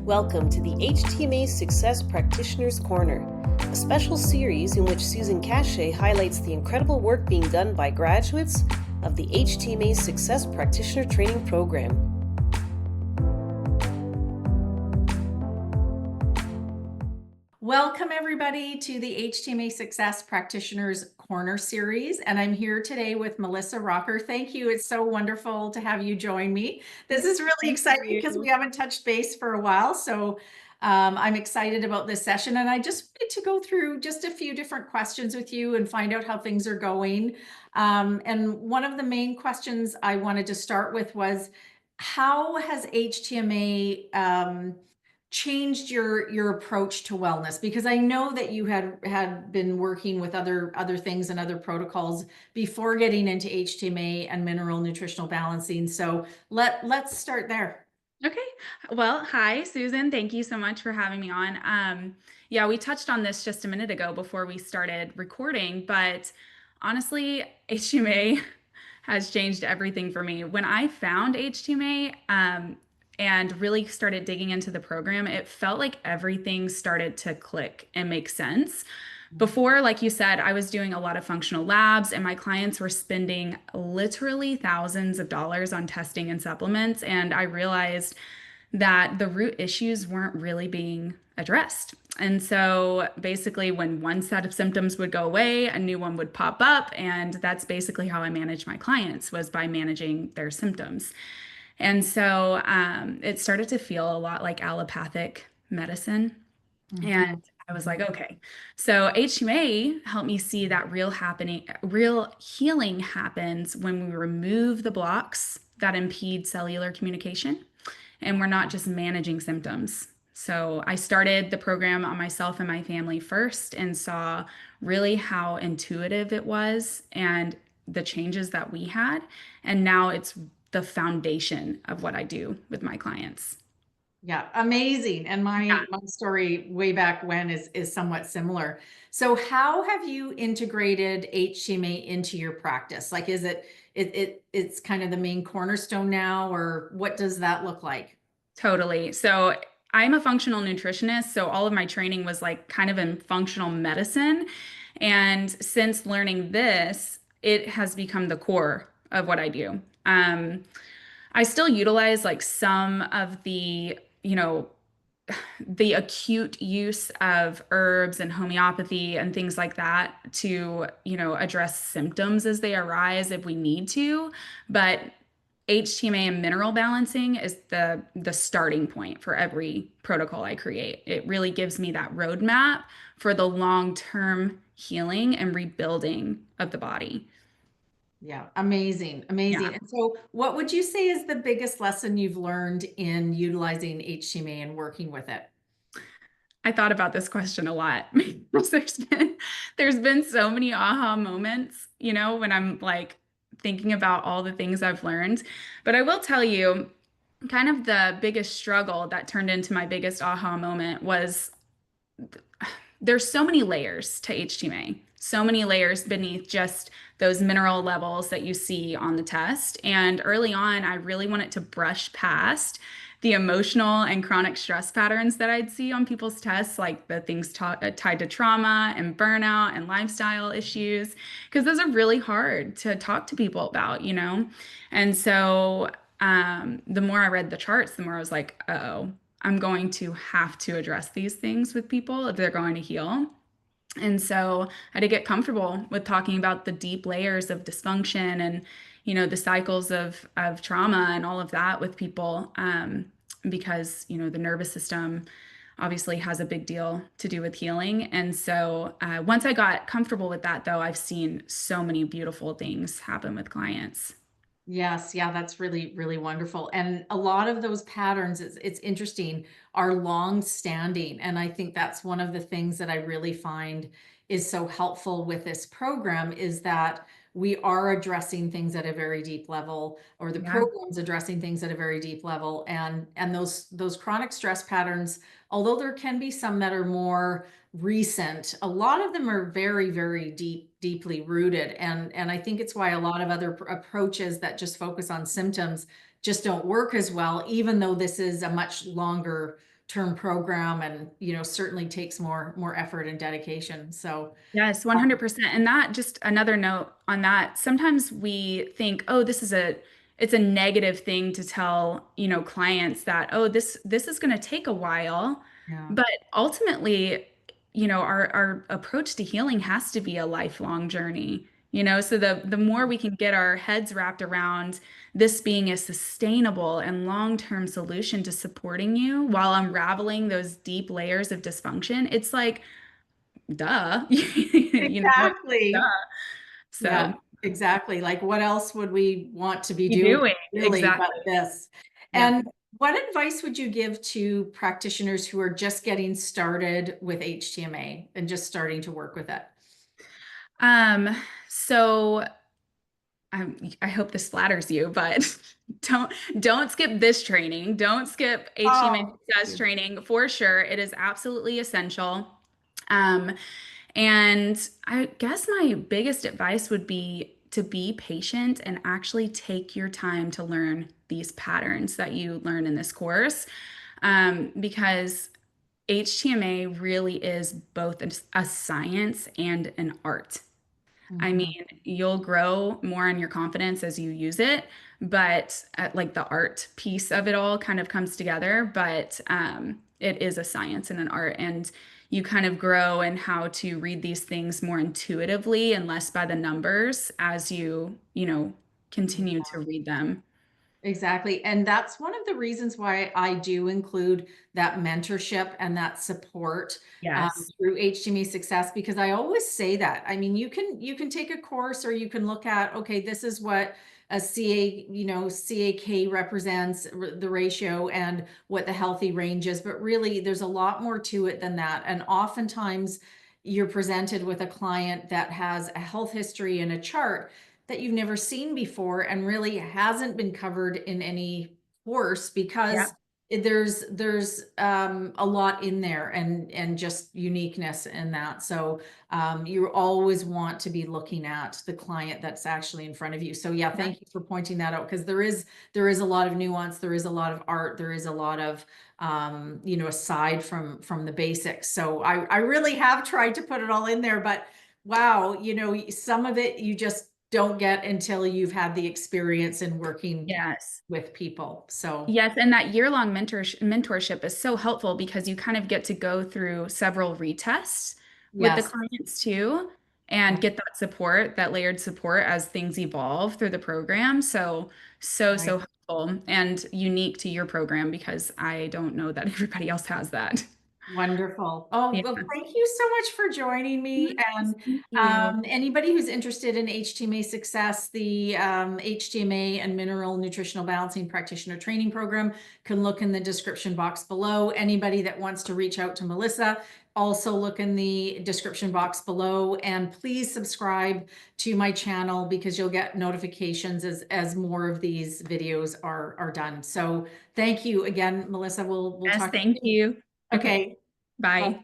Welcome to the HTMA Success Practitioner's Corner, a special series in which Susan Cachay highlights the incredible work being done by graduates of the HTMA Success Practitioner Training Program. Welcome everybody to the HTMA Success Practitioners Corner series, and I'm here today with Melissa Rocker. Thank you. It's so wonderful to have you join me. This is really exciting because we haven't touched base for a while, so I'm excited about this session, and I just wanted to go through just a few different questions with you and find out how things are going. And one of the main questions I wanted to start with was, how has HTMA changed your approach to wellness? Because I know that you had been working with other things and other protocols before getting into HTMA and mineral nutritional balancing. So let's start there. Okay. Well, hi, Susan. Thank you so much for having me on. Yeah, we touched on this just a minute ago before we started recording, but honestly, HTMA has changed everything for me. When I found HTMA, and really started digging into the program, it felt like everything started to click and make sense. Before, like you said, I was doing a lot of functional labs, and my clients were spending literally thousands of dollars on testing and supplements. And I realized that the root issues weren't really being addressed. And so basically, when one set of symptoms would go away, a new one would pop up. And that's basically how I managed my clients, was by managing their symptoms. And so it started to feel a lot like allopathic medicine. And I was like, okay. So HTMA helped me see that real healing happens when we remove the blocks that impede cellular communication, and we're not just managing symptoms. So I started the program on myself and my family first, and saw really how intuitive it was and the changes that we had. And now it's the foundation of what I do with my clients. Yeah, amazing. And my story way back when is somewhat similar. So how have you integrated HTMA into your practice? Like, is it's kind of the main cornerstone now, or what does that look like? Totally. So I'm a functional nutritionist, so all of my training was like kind of in functional medicine. And since learning this, it has become the core of what I do. I still utilize like some of the acute use of herbs and homeopathy and things like that to, address symptoms as they arise if we need to. But HTMA and mineral balancing is the starting point for every protocol I create. It really gives me that roadmap for the long-term healing and rebuilding of the body. Yeah, amazing, amazing. Yeah. And so what would you say is the biggest lesson you've learned in utilizing HTMA and working with it? I thought about this question a lot because there's been so many aha moments, when I'm like thinking about all the things I've learned. But I will tell you, kind of the biggest struggle that turned into my biggest aha moment was, there's so many layers to HTMA, so many layers beneath just those mineral levels that you see on the test. And early on, I really wanted to brush past the emotional and chronic stress patterns that I'd see on people's tests, like the things tied to trauma and burnout and lifestyle issues, because those are really hard to talk to people about. And so the more I read the charts, the more I was like, oh, I'm going to have to address these things with people if they're going to heal. And so I had to get comfortable with talking about the deep layers of dysfunction and, the cycles of trauma and all of that with people, because, the nervous system obviously has a big deal to do with healing. And so once I got comfortable with that, though, I've seen so many beautiful things happen with clients. Yes, yeah, that's really, really wonderful. And a lot of those patterns, it's interesting, are long standing. And I think that's one of the things that I really find is so helpful with this program, is that we are addressing things at a very deep level, or the Yeah. program's addressing things at a very deep level. And those chronic stress patterns, although there can be some that are more recent, a lot of them are very, very deeply rooted. And I think it's why a lot of other approaches that just focus on symptoms just don't work as well, even though this is a much longer term program, and certainly takes more effort and dedication. So Yes, 100%. And that, just another note on that, sometimes we think, oh, it's a negative thing to tell, clients that, oh, this is going to take a while. yeah. But ultimately, our approach to healing has to be a lifelong journey. So the more we can get our heads wrapped around this being a sustainable and long-term solution to supporting you while unraveling those deep layers of dysfunction, it's like, duh, like, duh. Exactly. Yeah, So exactly. Like, what else would we want to be you doing doing really but exactly. this? Yep. And what advice would you give to practitioners who are just getting started with HTMA and just starting to work with it? So I hope this flatters you, but don't skip this training. Don't skip HTMA Oh, thank success you. training for sure. It is absolutely essential. Um, and I guess my biggest advice would be to be patient and actually take your time to learn these patterns that you learn in this course. Because HTMA really is both a science and an art. I Mhm. mean, you'll grow more in your confidence as you use it, but like the art piece of it all kind of comes together. But it is a science and an art, and you kind of grow in how to read these things more intuitively and less by the numbers as you continue to read them. Exactly. And that's one of the reasons why I do include that mentorship and that support Yes. through HTMA Success, because I always say that. I mean, you can take a course, or you can look at, okay, this is what a CAK represents the ratio and what the healthy range is, but really there's a lot more to it than that. And oftentimes you're presented with a client that has a health history and a chart that you've never seen before and really hasn't been covered in any course, because Yep. there's a lot in there, and just uniqueness in that. So you always want to be looking at the client that's actually in front of you. So yeah, Yep. thank you for pointing that out, because there is a lot of nuance, there is a lot of art, there is a lot of aside from the basics. So I really have tried to put it all in there, but wow, some of it you just don't get until you've had the experience in working Yes. with people. So Yes, and that year-long mentorship is so helpful because you kind of get to go through several retests with the yes, clients too, and get that support, that layered support as things evolve through the program. So right. helpful and unique to your program because I don't know that everybody else has that. Wonderful. Oh, Yeah. well, thank you so much for joining me. Yes, And thank you. anybody who's interested in HTMA Success, the HTMA and Mineral Nutritional Balancing Practitioner Training Program, can look in the description box below. Anybody that wants to reach out to Melissa, also look in the description box below. And please subscribe to my channel, because you'll get notifications as more of these videos are done. So thank you again, Melissa. We'll Yes, talk. thank you. Okay, Okay. Bye. bye.